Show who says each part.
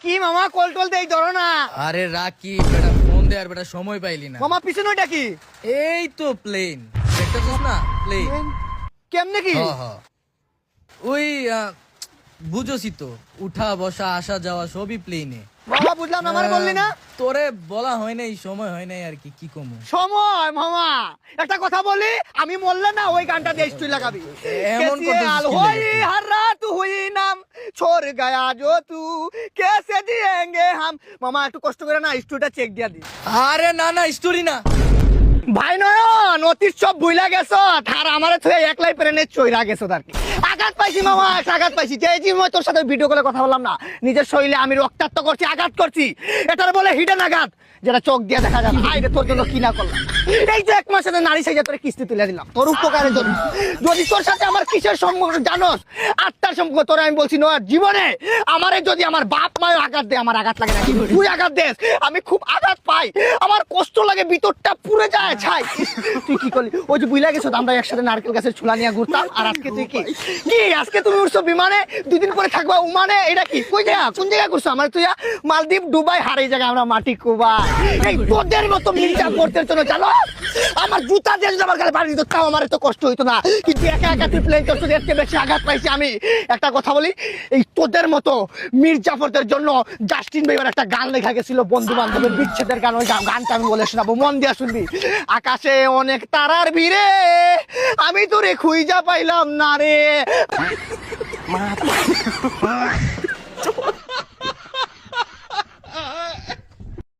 Speaker 1: কি মামা কল টল দেই ধরো না।
Speaker 2: আরে রাকি বেটা ফোন দে আর বেটা সময় পাইলি না।
Speaker 1: মামা পিছনে ওইটা কি?
Speaker 2: এই তো প্লেন দেখতেছিস না প্লেন।
Speaker 1: কেমনে কি?
Speaker 2: ওই বুঝোসি তো উঠা বসা আসা যাওয়া সবই প্লেনে।
Speaker 1: মামা বুঝলাম না, আমার বললি না।
Speaker 2: তোরে বলা হয় নাই, সময় হয় নাই আর কি কি কমু।
Speaker 1: সময় মামা একটা কথা বলি, আমি মরলে না ওই গানটা দিয়ে তুই লাগাবি।
Speaker 2: এমন
Speaker 1: कैसे
Speaker 2: করতেছিস
Speaker 1: हाल
Speaker 2: কি
Speaker 1: होई
Speaker 2: লাগে?
Speaker 1: हर रात हुई नाम छोड़ गया जो तू कैसे जिएंगे हम। মামা একটু কষ্ট করে না স্টুডিওটা চেক দিয়া দি।
Speaker 2: আরে না না স্টোরি না।
Speaker 1: ভাই নয়ন অতীত সব ভুইলা গেছো, আর আমারে তুই একলাই প্রেনে চইরা গেছো আর কি। আঘাত পাইছি মামা, আঘাত পাইছি। যে জীবন তোর সাথে ভিডিও কলে কথা বললাম না, নিজের শরীরে আমি রক্তাক্ত করছি, আঘাত করছি। এটার বলে হিডেন আঘাত, যেটা চোখ দিয়ে দেখা যায়। ভাই রে তোর জন্য কি না করলাম। এই যে এক মাসের নারী সাইজে তোর কিস্তি তুলে দিলাম তোর উপকারের জন্য। যদি তোর সাথে আমার কিসের সম্পর্ক জানোস, আত্মার সম্পর্ক। তোর আমি বলছি নয় জীবনে আমারে যদি আমার বাপ মায়ের আঘাত দেয় আমার আঘাত লাগে না, তুই আঘাত দেস আমি খুব আঘাত পাই, আমার কষ্ট লাগে, ভিতরটা পুড়ে যায় ছাই। তুই কি করলি? ওই যে বুঝলা গেছো আমরা একসাথে নারকেল গাছের ছুলা নিয়ে ঘুরতাম, আর আজকে তুই কি কি আজকে তুমি উঠছো বিমানে, 2 দিন পরে থাকবা উমানে। এটা কি কোন জায়গা, কোন জায়গায় করছো? আমার তুই মালদ্বীপ দুবাই হার এই জায়গায় আমরা মাটি কুবা। এই তোদের মতো মির্জা করতে জন্য জানো আমার জুতা দিয়ে যদি আমার গালে বাড়ি দিত তাও আমার এত কষ্ট হইতো না, কিন্তু একা একা তুই প্লেন চড়ছো, এর চেয়ে বেশি আঘাত পাইছি আমি। একটা কথা বলি, এই তোদের মতো মির্জাফরদের জন্য জাস্টিন বিবার একটা গান লেখা গেছিল, বন্ধু বান্ধবের বিচ্ছেদের গান। ওই গানটা আমি বলে শোনাবো, মন দিয়া শুনবি। আকাশে অনেক তারার ভিড়ে আমি তোরে খুঁজা পাইলাম না রে।